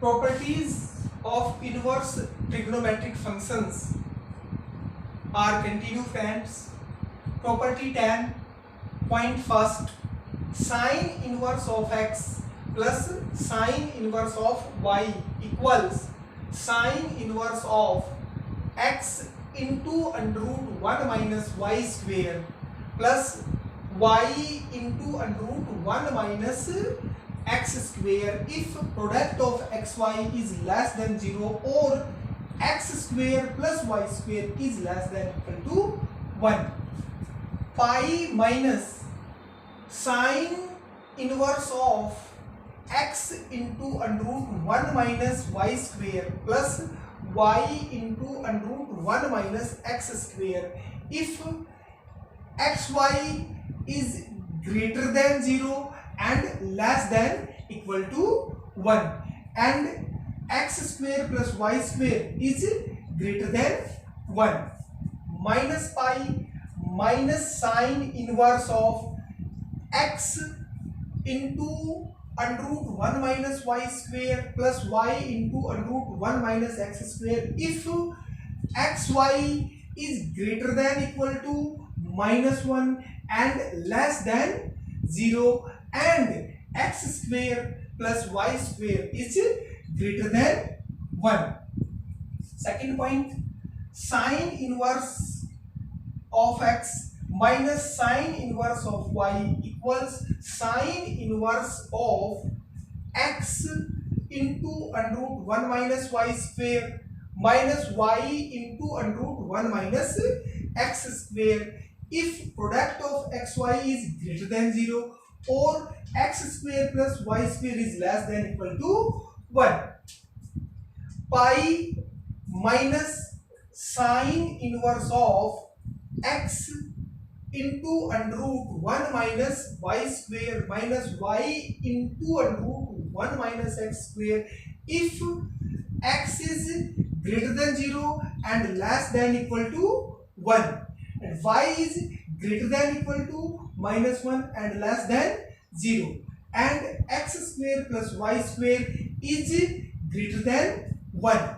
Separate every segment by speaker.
Speaker 1: Properties of inverse trigonometric functions are continue, friends. Property 10, point first, sine inverse of x plus sine inverse of y equals sine inverse of x into under root 1 minus y square plus y into under root 1 minus x square if product of xy is less than 0 or x square plus y square is less than equal to 1. Pi minus sine inverse of x into under root 1 minus y square plus y into under root 1 minus x square if xy is greater than 0 and less than equal to 1 and x square plus y square is greater than 1. Minus pi minus sine inverse of x into under root 1 minus y square plus y into under root 1 minus x square if xy is greater than equal to minus 1 and less than 0 and x square plus y square is greater than 1. Second point, sine inverse of x minus sine inverse of y equals sine inverse of x into under root 1 minus y square minus y into under root 1 minus x square if product of xy is greater than 0 or x square plus y square is less than equal to 1. Pi minus sine inverse of x into under root 1 minus y square minus y into under root 1 minus x square if x is greater than 0 and less than equal to 1 and y is greater than equal to minus 1 and less than 0 and x square plus y square is greater than 1.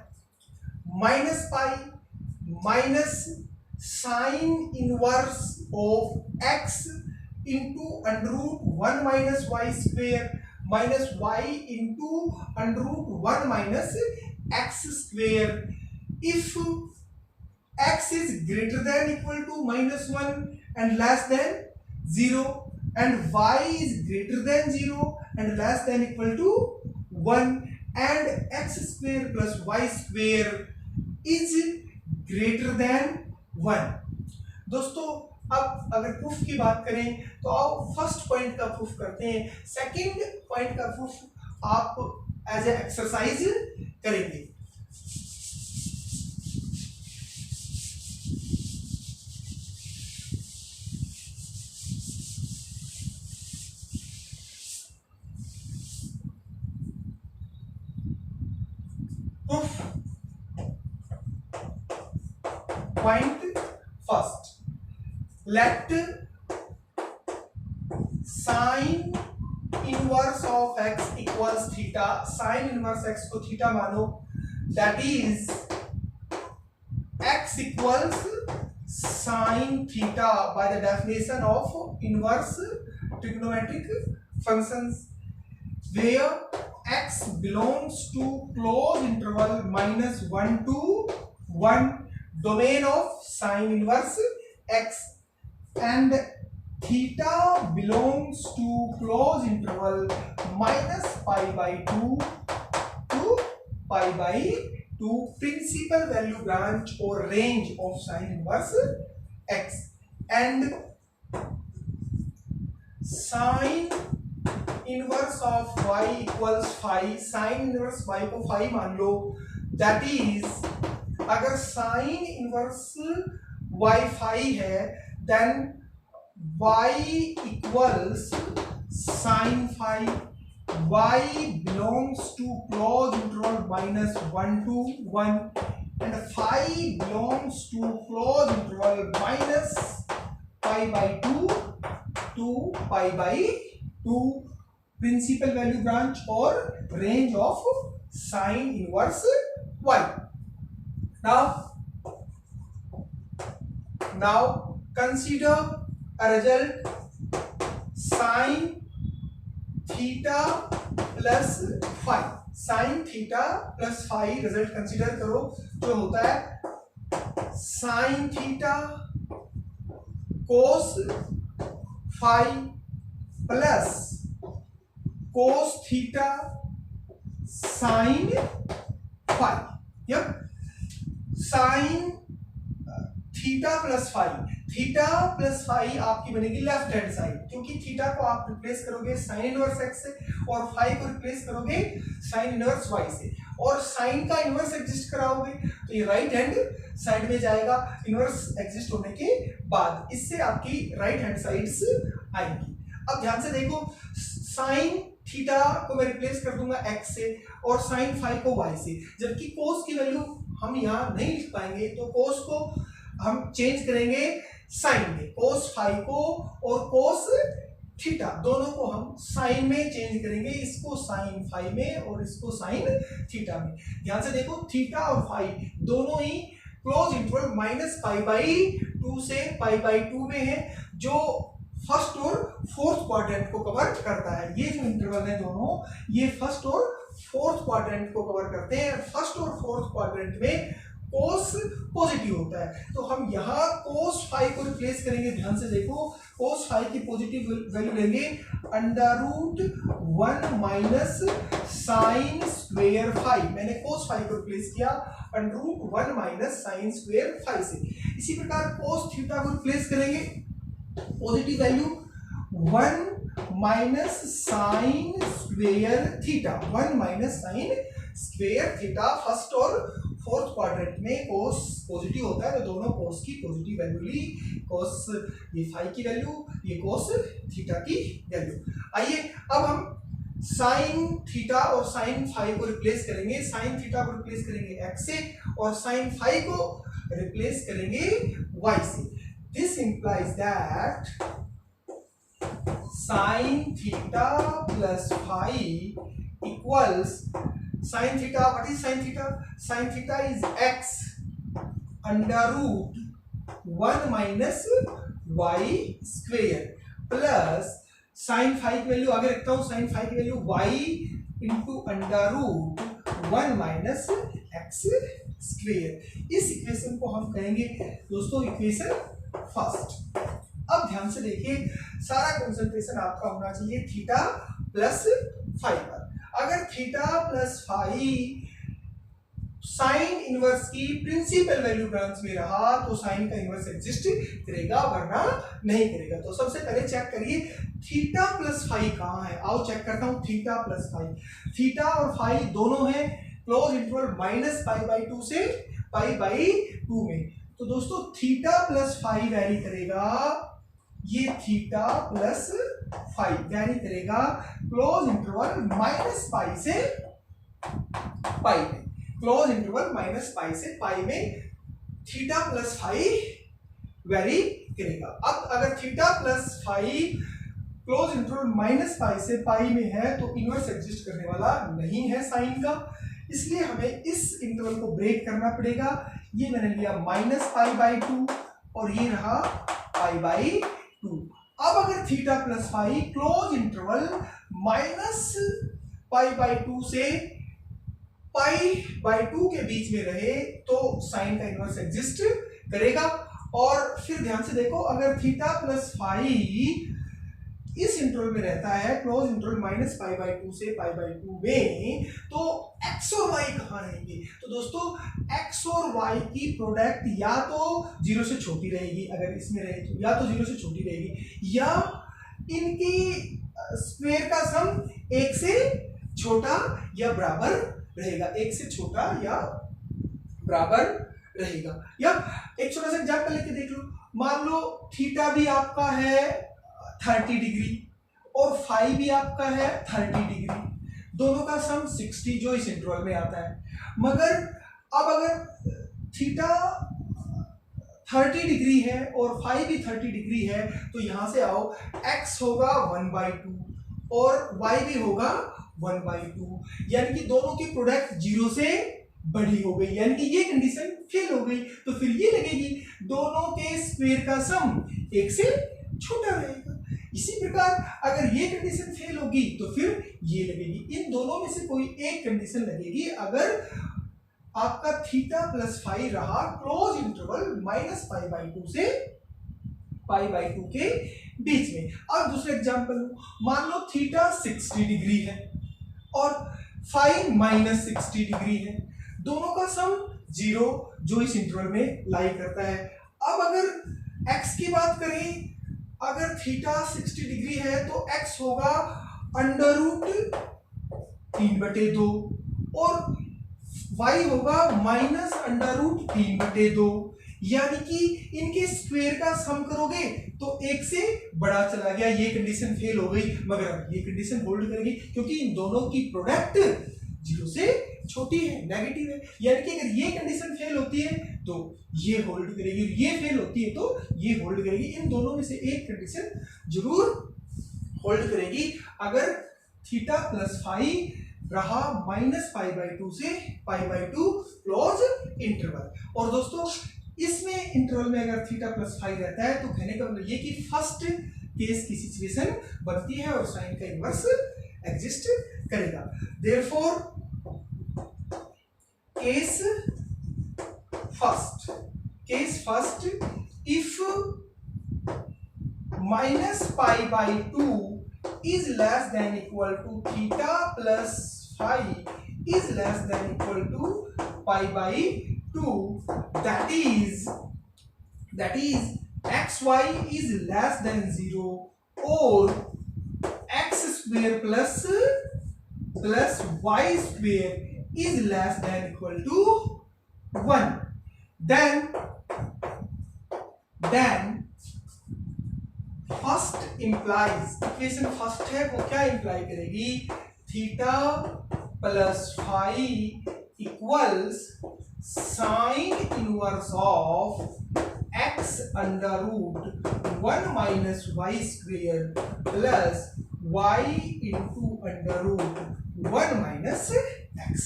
Speaker 1: Minus pi minus sine inverse of x into under root 1 minus y square minus y into under root 1 minus x square if x is greater than equal to minus 1 and less than 0 and y is greater than 0 and less than equal to 1 and x square plus y square is greater than 1. दोस्तों अब अगर proof की बात करें तो आओ first point का proof करते हैं, सेकंड पॉइंट का प्रूफ आप एज ए एक्सरसाइज करेंगे. Proof. Point first. Let sine inverse of x equals theta. Sine inverse x को theta मानो. That is x equals sine theta by the definition of inverse trigonometric functions, where x belongs to closed interval minus 1 to 1 domain of sine inverse x and theta belongs to closed interval minus pi by 2 to pi by 2 principal value branch or range of sine inverse x and sine inverse of y equals phi. Sine inverse y को phi मान लो. That is अगर sign inverse y phi है then y equals sin phi. Y belongs to closed interval minus 1 to 1 and phi belongs to closed interval minus pi by 2 to pi by 2 principal value branch or range of sine inverse y. Now consider a result sin theta plus phi. Sine theta plus phi result consider करो, जो होता है sine theta cos phi plus cos theta sine phi. Yup, sine theta plus phi. Theta plus phi आपकी बनेगी left hand side, क्योंकि theta को आप replace करोगे साइन इनवर्स एक्स से और फाई को रिप्लेस करोगे साइन इनवर्स वाई से, और साइन का इनवर्स एग्जिस्ट कराओगे तो ये राइट हैंड साइड में जाएगा इनवर्स एग्जिस्ट होने के बाद. इससे आपकी राइट हैंड साइड्स आएंगी. अब ध्यान से देखो, साइन थीटा को मैं रिप्लेस कर दूंगा एक्स से और साइन फाई को वाई से, जबकि कोस की वैल्यू हम यहाँ नहीं लिख पाएंगे, तो कोस को हम चेंज करेंगे साइन में. कोस फाई को और कोस थीटा दोनों को हम साइन में चेंज करेंगे, इसको साइन फाई में और इसको साइन थीटा में. ध्यान से देखो, थीटा और फाई दोनों ही close interval minus pi by 2 से पाई बाई 2 में है, जो फर्स्ट और फोर्थ क्वाड्रेंट को कवर करता है. ये जो इंटरवल है दोनों, ये फर्स्ट और फोर्थ क्वाड्रेंट को कवर करते हैं. फर्स्ट और फोर्थ क्वाड्रेंट में कोस पॉजिटिव होता है, तो हम यहाँ कोस फाई को रिप्लेस करेंगे. ध्यान से देखो, कोस फाई की पॉजिटिव वैल्यू लेंगे under root 1 minus sine square phi. मैंने कोस फाई को रिप्लेस किया under root 1 minus sine square phi से. इसी प्रकार कोस थीटा को रिप्लेस करेंगे, positive value 1 minus sine square theta. 1 minus sine square theta. First और फोर्थ क्वाड्रेंट में कोस पॉजिटिव होता है, तो दोनों कोस की पॉजिटिव वैल्यू ली. कोस ये फाई की वैल्यू, ये कोस थीटा की वैल्यू. आइए अब हम साइन थीटा और साइन फाई को रिप्लेस करेंगे. साइन थीटा को रिप्लेस करेंगे एक्स से और साइन फाई को रिप्लेस करेंगे वाई से. This implies that sine theta plus phi equals sin theta. What is sin theta? Sin theta is x under root 1 minus y square plus sin phi की value आगे रखता हूँ, sin phi की value y into under root 1 minus x square. इस equation को हम कहेंगे दोस्तों इक्वेशन फर्स्ट. अब ध्यान से देखिए, सारा कंसंट्रेशन आपका होना चाहिए थीटा प्लस फाई पर. अगर theta plus phi sine inverse की प्रिंसिपल वैल्यू टर्म्स में रहा तो साइन का इनवर्स एग्जिस्ट करेगा, वरना नहीं करेगा. तो सबसे पहले चेक करिए थीटा प्लस फाई कहाँ है. आओ चेक करता हूं. थीटा प्लस फाई, थीटा और फाई दोनों है close interval minus pi by 2 से पाई बाई 2 में. तो दोस्तों थीटा प्लस फाई वैरी करेगा, ये थीटा प्लस फाई वैरी करेगा क्लोज इंटरवल माइनस पाई से पाई में. क्लोज इंटरवल माइनस पाई से पाई में थीटा प्लस फाई वैरी करेगा. अब अगर theta plus phi close interval minus pi से पाई में है तो इनवर्स एग्जिस्ट करने वाला नहीं है साइन का, इसलिए हमें इस इंटरवल को ब्रेक करना पड़ेगा. ये मैंने लिया माइनस पाई बाई 2 और ये रहा पाई बाई 2. अब अगर theta plus phi close interval minus pi by 2 से पाई बाई 2 के बीच में रहे तो साइन का इनवर्स एग्जिस्ट करेगा. और फिर ध्यान से देखो, अगर थीटा प्लस फाई इस इंटरवल में रहता है close interval minus pi by 2 से पाई बाई 2 में, तो एक्स और वाई कहाँ रहेंगे. तो दोस्तों एक्स और वाई की प्रोडक्ट या तो 0 से छोटी रहेगी, अगर इसमें रहे तो या तो 0 से छोटी रहेगी, या इनकी स्क्वायर का सम 1 से छोटा या बराबर रहेगा. 1 से छोटा या बराबर रहेगा. या एक छोटा सा एग्जांपल लेके देख लो. मान लो थीटा भी आपका है 30 डिग्री और फाई भी आपका है 30 डिग्री, दोनों का सम 60 जो इस इंटरवल में आता है. मगर अब अगर थीटा 30 डिग्री है और फाई भी 30 डिग्री है तो यहां से आओ, x होगा 1/2 और y भी होगा 1/2, यानी कि दोनों की प्रोडक्ट 0 से बड़ी हो गई, यानी कि ये कंडीशन फेल हो गई। तो फिर ये लगेगी दोनों के स्क्वायर का सम 1 से छोटा रहेगा। इसी प्रकार अगर ये कंडीशन फेल होगी तो फिर ये लगेगी। इन दोनों में से कोई एक कंडीशन लगेगी अगर आपका थीटा प्लस फाई रहा क्लोज इंटरवल -π/2 से π/2 के बीच में। अब दूसरा एग्जांपल लो, मान लो थीटा 60 डिग्री है और फाई -60 डिग्री है, दोनों का सम 0 जो इस इंटरवल में लाई करता है। अब अगर x की बात करें, अगर थीटा 60 डिग्री है तो x होगा √3/2 और y होगा -√3/2, यानी कि इनके स्क्वायर का सम करोगे तो 1 से बड़ा चला गया। ये कंडीशन फेल हो गई, मगर अब ये कंडीशन होल्ड करेगी क्योंकि इन दोनों की प्रोडक्ट 0 से छोटी है, नेगेटिव है। यानी कि अगर ये कंडीशन फेल होती है तो ये होल्ड करेगी, ये फेल होती है तो ये होल्ड करेगी। इन दोनों में से एक कंडीशन जरूर होल्ड करेगी अगर थीटा प्लस फाई रहा -π/2 से π/2 क्लोज इंटरवल। और दोस्तों इसमें इंटरवल में अगर थीटा प्लस फाई रहता है तो कहने का मतलब ये कि फर्स्ट केस की सिचुएशन बनती है और साइन का इनवर्स एग्जिस्ट करेगा। Therefore case first if -π/2 is less than equal to theta plus phi is less than equal to π/2, that is xy is less than 0 or x square plus y square is less than equal to 1, then first implies, equation first है वो क्या imply करेगी, theta plus phi equals sine inverse of x √1 minus y square plus y into √1 minus x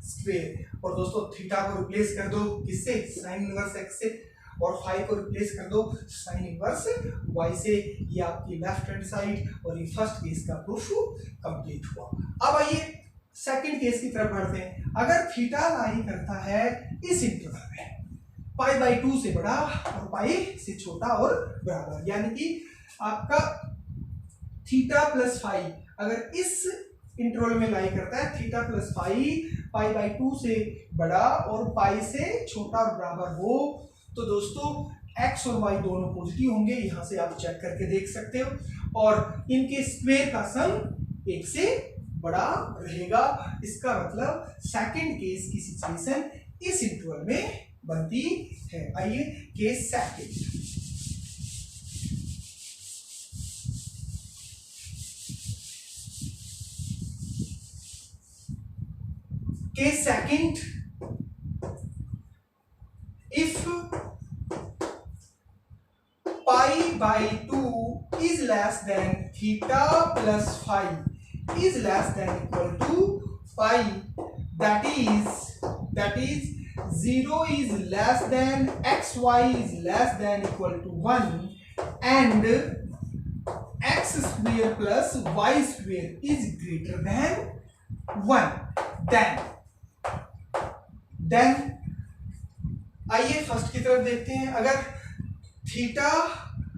Speaker 1: square. और दोस्तों theta को replace कर दो किससे, साइन इनवर्स x से, और फाई को रिप्लेस कर दो साइन इनवर्स y से। ये आपकी लेफ्ट हैंड साइड और ये फर्स्ट केस का प्रूफ कंप्लीट हुआ। अब आइए सेकंड केस की तरफ बढ़ते हैं। अगर थीटा लाई करता है इस इंटरवल में π/2 से बड़ा और पाई से छोटा और बराबर, यानी कि आपका थीटा प्लस फाई अगर इस इंटरवल में लाई करता है, थीटा प्लस फाई π/2 से बड़ा और पाई से छोटा और बराबर हो, तो दोस्तों x और y दोनों पॉजिटिव होंगे, यहां से आप चेक करके देख सकते हो, और इनके स्क्वायर का सम 1 से बड़ा रहेगा। इसका मतलब सेकंड केस की सिचुएशन इस इंटरवल में बनती है। आइए case second, case second, if π/2 is less than theta plus phi is less than equal to pi, that is 0 is less than xy is less than equal to 1 and x square plus y square is greater than 1, then आइए first की तरफ देखते हैं। अगर theta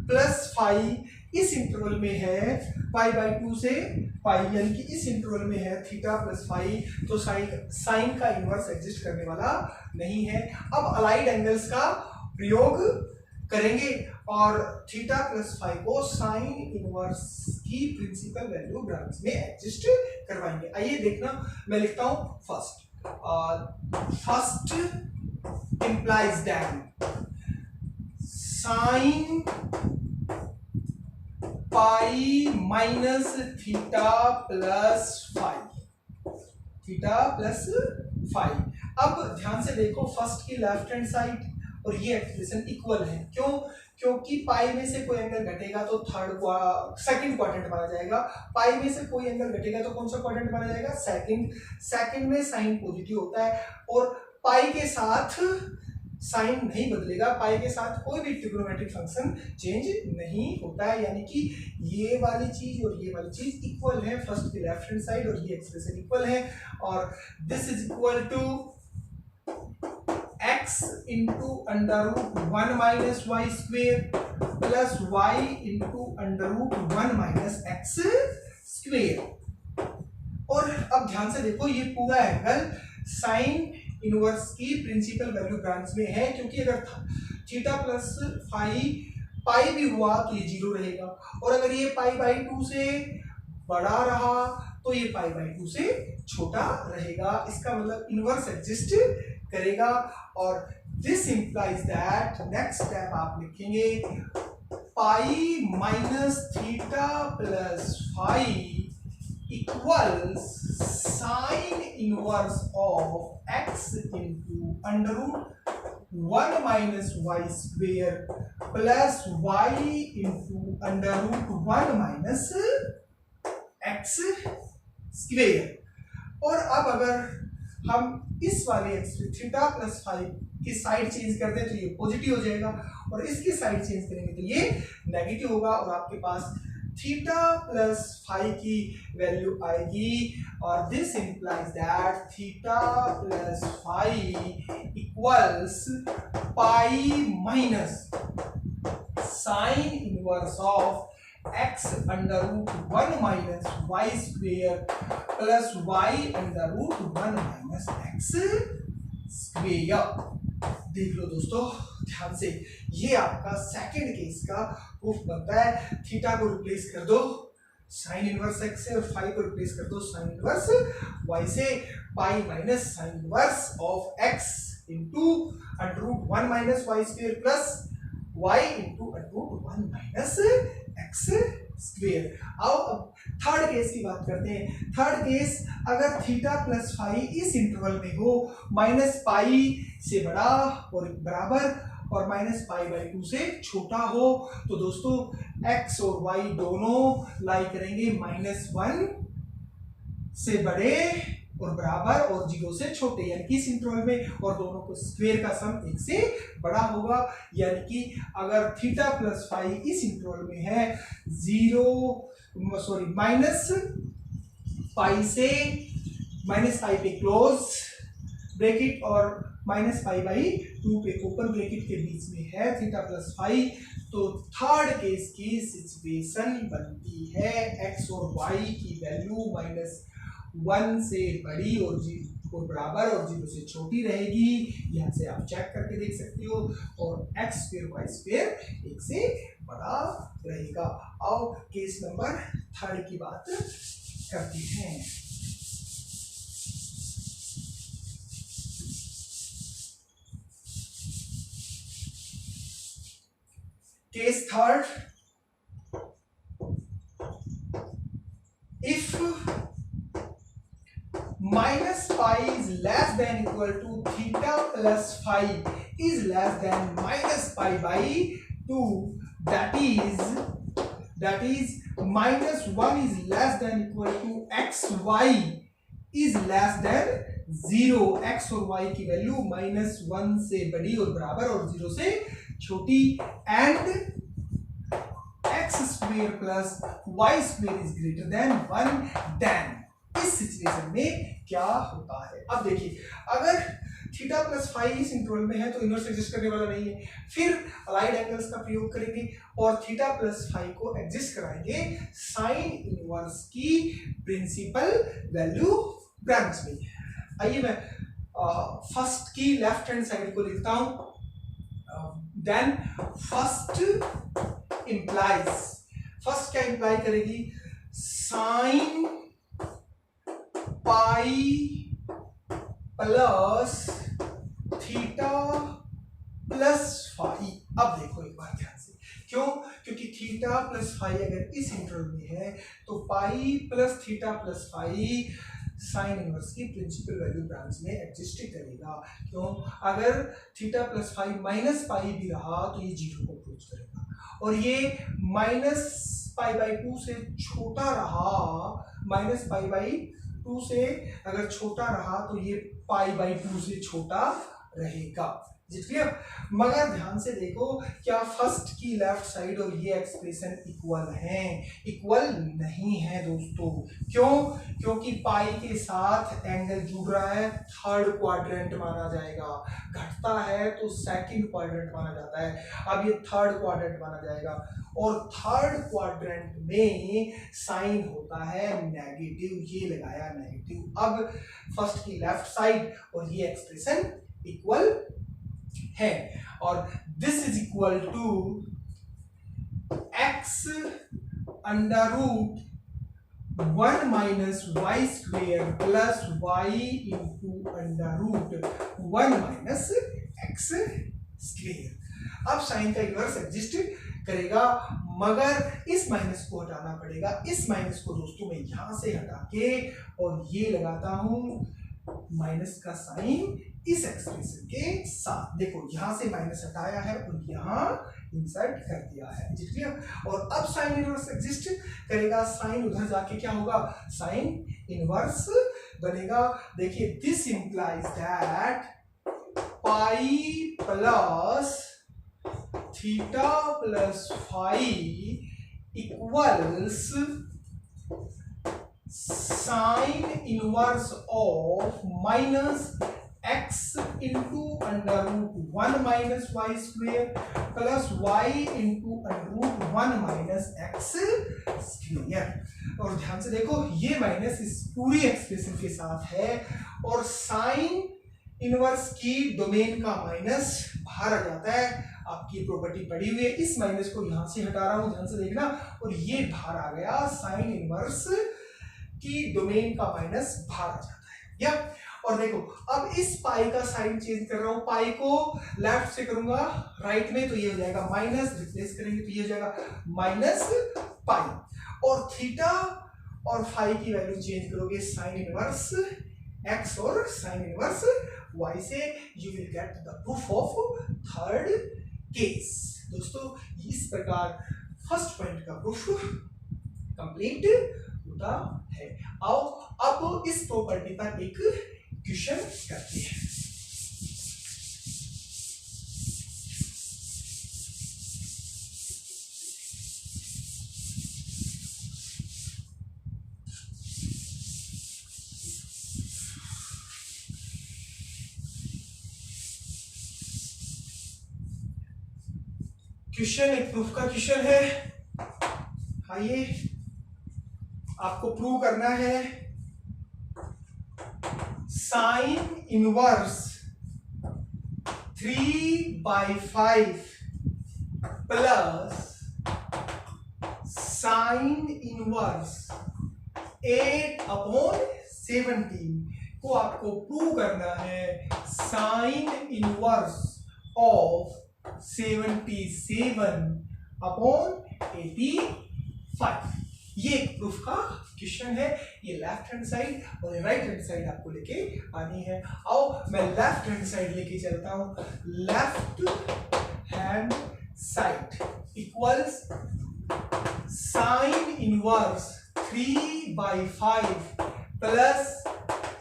Speaker 1: plus phi इस interval में है π/2 से पाई, यानी कि इस इंटरवल में है थीटा प्लस फाई, तो साइन का इनवर्स एग्जिस्ट करने वाला नहीं है। अब अलाइड एंगल्स का प्रयोग करेंगे और थीटा प्लस फाई को साइन इनवर्स की प्रिंसिपल वैल्यू ग्राम्स में एग्जिस्ट करवाएंगे। आइए देखना, मैं लिखता हूं first implies that sin pi minus theta plus phi। अब ध्यान से देखो, फर्स्ट की लेफ्ट हैंड साइड और ये एक्सप्रेशन इक्वल है। क्यों? क्योंकि पाई में से कोई एंगल घटेगा तो सेकंड क्वाड्रेंट माना जाएगा, पाई में से कोई एंगल घटेगा तो कौन सा क्वाड्रेंट माना जाएगा, सेकंड में साइन पॉजिटिव होता है और पाई के साथ साइन नहीं बदलेगा, पाई के साथ कोई भी ट्रिग्नोमेट्रिक फंक्शन चेंज नहीं होता है, यानी कि ये वाली चीज और ये वाली चीज इक्वल है, फर्स्ट की लेफ्ट हैंड साइड और ये एक्सप्रेशन इक्वल है, और this is equal to x into under root 1 minus y square plus y into under root 1 minus x square. और अब ध्यान से देखो, ये पूरा एंगल साइन इनवर्स की प्रिंसिपल वैल्यू ब्रांच में है, क्योंकि अगर थीटा प्लस पाई भी हुआ तो ये 0 रहेगा, और अगर ये पाई बाई 2 से बड़ा रहा तो ये पाई बाई 2 से छोटा रहेगा, इसका मतलब इनवर्स एग्जिस्ट करेगा। और this implies that, next step आप लिखेंगे pi minus theta plus phi equals sine inverse of x into under root 1 minus y square plus y into under root 1 minus x square. और अब अगर हम इस वाले थीटा प्लस फाइव की side change कर दें तो ये पॉजिटिव हो जाएगा, और इसकी साइड चेंज करेंगे तो ये नेगेटिव होगा, और आपके पास थीटा प्लस फाइव की वैल्यू आएगी, और this implies that theta plus five equals pi minus sine inverse of x under root 1 minus y square plus y under root 1 minus x square. देख लो दोस्तों ध्यान से, ये आपका सेकंड केस का प्रूफ बनता है। थीटा को रिप्लेस कर दो साइन इनवर्स x से, और फाई को रिप्लेस कर दो साइन इनवर्स y से, pi minus sine inverse of x into under root 1 minus y square plus y into under root 1 minus x square. आओ अब थर्ड केस की बात करते हैं। थर्ड केस, अगर थीटा प्लस फाइव इस इंटरवल में हो माइनस पाई से बड़ा और बराबर और माइनस पाई बाई 2 से छोटा हो, तो दोस्तों x और y दोनों लाई करेंगे -1 से बड़े और बराबर और 0 से छोटे, यानी कि इस इंटरवल में, और दोनों को स्क्वायर का सम 1 से बड़ा होगा। यानी कि अगर थीटा प्लस फाइव इस इंटरवल में है माइनस पाई से माइनस पाई पे क्लोज ब्रैकेट और माइनस पाई बाई 2 पे ओपन ब्रैकेट के बीच में है थीटा प्लस फाइव, तो थर्ड केस की सिचुएशन बनती है x और y की वैल्यू -1 से बड़ी और बराबर और 0 से छोटी रहेगी। यहाँ से आप चेक करके देख सकते हो, और x स्क्वायर y स्क्वायर 1 से बड़ा रहेगा। आओ केस नंबर थर्ड की बात करते हैं। Case third, if minus pi is less than equal to theta plus phi is less than minus pi by 2, that is minus 1 is less than equal to xy is less than 0, x और y की value -1 से बड़ी और बराबर और 0 से छोटी, and x square plus y square is greater than 1, then इस सिचुएशन में क्या होता है। अब देखिए, अगर थीटा प्लस फाइव इस इंटरवल में है तो इनवर्स एग्जिस्ट करने वाला नहीं है, फिर अलाइड एंगल्स का प्रयोग करेंगे और थीटा प्लस फाइव को एग्जिस्ट कराएंगे साइन इनवर्स की प्रिंसिपल वैल्यू ब्रांच में। आइए मैं फर्स्ट की लेफ्ट हैंड साइड को लिखता हूं। देन फर्स्ट इंप्लाइज, फर्स्ट क्या इंप्लाई करेगी, sine pi plus theta plus five. अब देखो एक बार ध्यान से, क्यों? क्योंकि थीटा प्लस फाइव अगर इस इंटरवल में है तो पाई plus theta plus five sine inverse की प्रिंसिपल वैल्यू ब्रांच में एग्जिस्ट करेगा। क्यों? अगर theta plus five minus pi भी रहा तो ये जीरो को अप्रोच करेगा, और ये माइनस पाई बाई टू से छोटा रहा, माइनस पाई बाई टू से अगर छोटा रहा तो ये पाई बाई टू से छोटा रहेगा। क्लियर? मगर ध्यान से देखो, क्या फर्स्ट की लेफ्ट साइड और ये एक्सप्रेशन इक्वल हैं? इक्वल नहीं है दोस्तों। क्यों? क्योंकि पाई के साथ एंगल जुड़ रहा है, थर्ड क्वाड्रेंट माना जाएगा, घटता है तो सेकंड क्वाड्रेंट माना जाता है, अब ये थर्ड क्वाड्रेंट माना जाएगा, और थर्ड क्वाड्रेंट में साइन होता है नेगेटिव, ये लगाया नेगेटिव। अब फर्स्ट की लेफ्ट साइड और ये एक्सप्रेशन इक्वल है, और this is equal to x under root 1 minus y square plus y into under root 1 minus x square. अब साइन का इनवर्स एग्जिस्ट करेगा, मगर इस माइनस को हटाना पड़ेगा। इस माइनस को दोस्तों मैं यहां से हटा के और ये लगाता हूं माइनस का साइन इस एक्सप्रेशन के साथ। देखो यहां से माइनस हटाया है और यहां इंसर्ट कर दिया है, क्लियर? और अब साइन इनवर्स एग्जिस्ट करेगा, साइन उधर जाके क्या होगा, साइन इनवर्स बनेगा। देखिए this implies that pi plus theta plus five equals sine inverse of minus x into under root 1 minus y square plus y into under root 1 minus x square. और ध्यान से देखो ये माइनस इस पूरी expression के साथ है, और साइन इनवर्स की डोमेन का माइनस बाहर आ जाता है। आपकी प्रॉपर्टी पड़ी हुई है, इस माइनस को यहां से हटा रहा हूं, ध्यान से देखना, और ये बाहर आ गया, साइन इनवर्स की डोमेन का माइनस बाहर आ जाता है। या और देखो अब इस पाई का साइन चेंज कर रहा हूं, पाई को लेफ्ट से करूंगा राइट में तो ये हो जाएगा माइनस, रिप्लेस करेंगे तो ये हो जाएगा माइनस पाई, और थीटा और फाई की वैल्यू चेंज करोगे साइन इनवर्स एक्स और साइन इनवर्स वाई से, you will get the proof of third case. दोस्तों इस प्रकार फर्स्ट पॉइंट का प्रूफ कंप्लीट होता है। आओ अब इस प्रॉपर्टी पर एक क्वेश्चन करते हैं। क्वेश्चन एक प्रूफ का क्वेश्चन है। आइए आपको प्रूव करना है साइन इनवर्स 3/5 प्लस साइन इनवर्स 8/17 को आपको प्रूव करना है साइन इनवर्स ऑफ 77/85। ये एक प्रूफ का क्वेश्चन है। ये लेफ्ट हैंड साइड और राइट हैंड साइड आपको लेके आनी है। आओ मैं लेफ्ट हैंड साइड लेके चलता हूं। Left hand side equals sine inverse 3/5 प्लस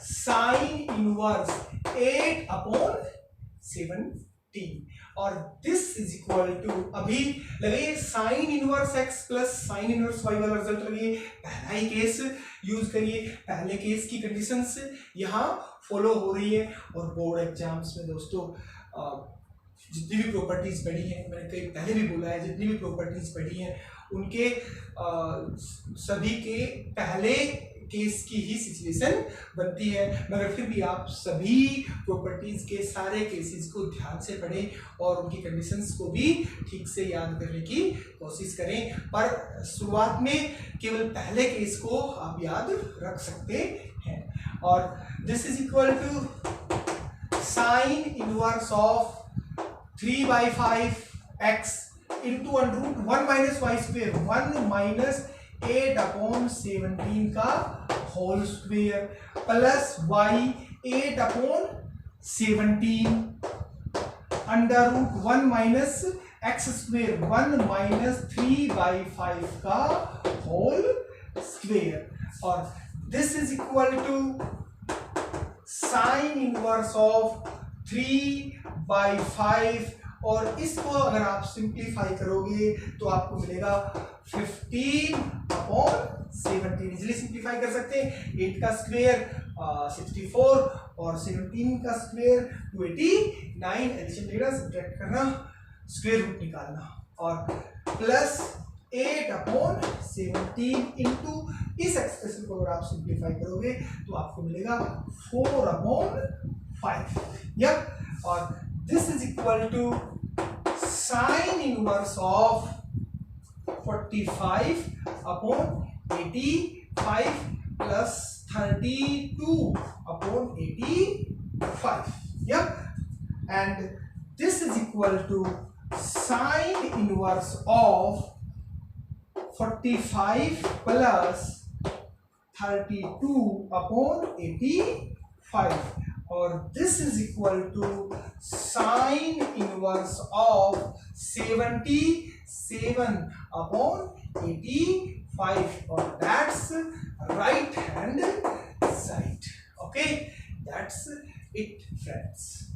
Speaker 1: साइन इनवर्स 8/17, और दिस इज इक्वल टू, अभी लगाइए sine inverse x plus sine inverse y वाला रिजल्ट लगाइए, पहला ही केस यूज करिए। पहले केस की कंडीशंस यहां फॉलो हो रही है, और बोर्ड एग्जाम्स में दोस्तों जितनी भी प्रॉपर्टीज पढ़ी हैं, मैंने कई पहले भी बोला है, जितनी भी प्रॉपर्टीज पढ़ी हैं उनके सभी के पहले केस की ही सिचुएशन बनती है, मगर फिर भी आप सभी प्रॉपर्टीज के सारे केसेस को ध्यान से पढ़ें और उनकी कंडीशंस को भी ठीक से याद करने की कोशिश करें। पर शुरुआत में केवल पहले केस को आप याद रख सकते हैं। और this is equal to sine inverse of 3/5x into under root 1 minus y square 1 minus 8/17 का whole square plus y 8 upon 17 under root 1 minus x square 1 minus 3 by 5 का whole square और this is equal to sin inverse of 3 by 5 और इसको अगर आप simplify करोगे तो आपको मिलेगा 15 अपॉन 17 इजिली सिंप्लीफाई कर सकते हैं 8 का स्क्वायर 64 और 17 का स्क्वायर 289 एडिशन लेना सब्ट्रैक्ट करना स्क्वायर रूट निकालना और प्लस 8 अपॉन 17 इंटू इस एक्सप्रेशन को अगर आप सिंप्लीफाई करोगे तो आपको मिलेगा 4 अपॉन 5 यप और this is equal to sine inverse of 45 upon 85 plus 32 upon 85 yep and this is equal to sine inverse of 45 plus 32 upon 85 or this is equal to sine inverse of 77 upon 85 or that's right hand side. Okay, that's it friends.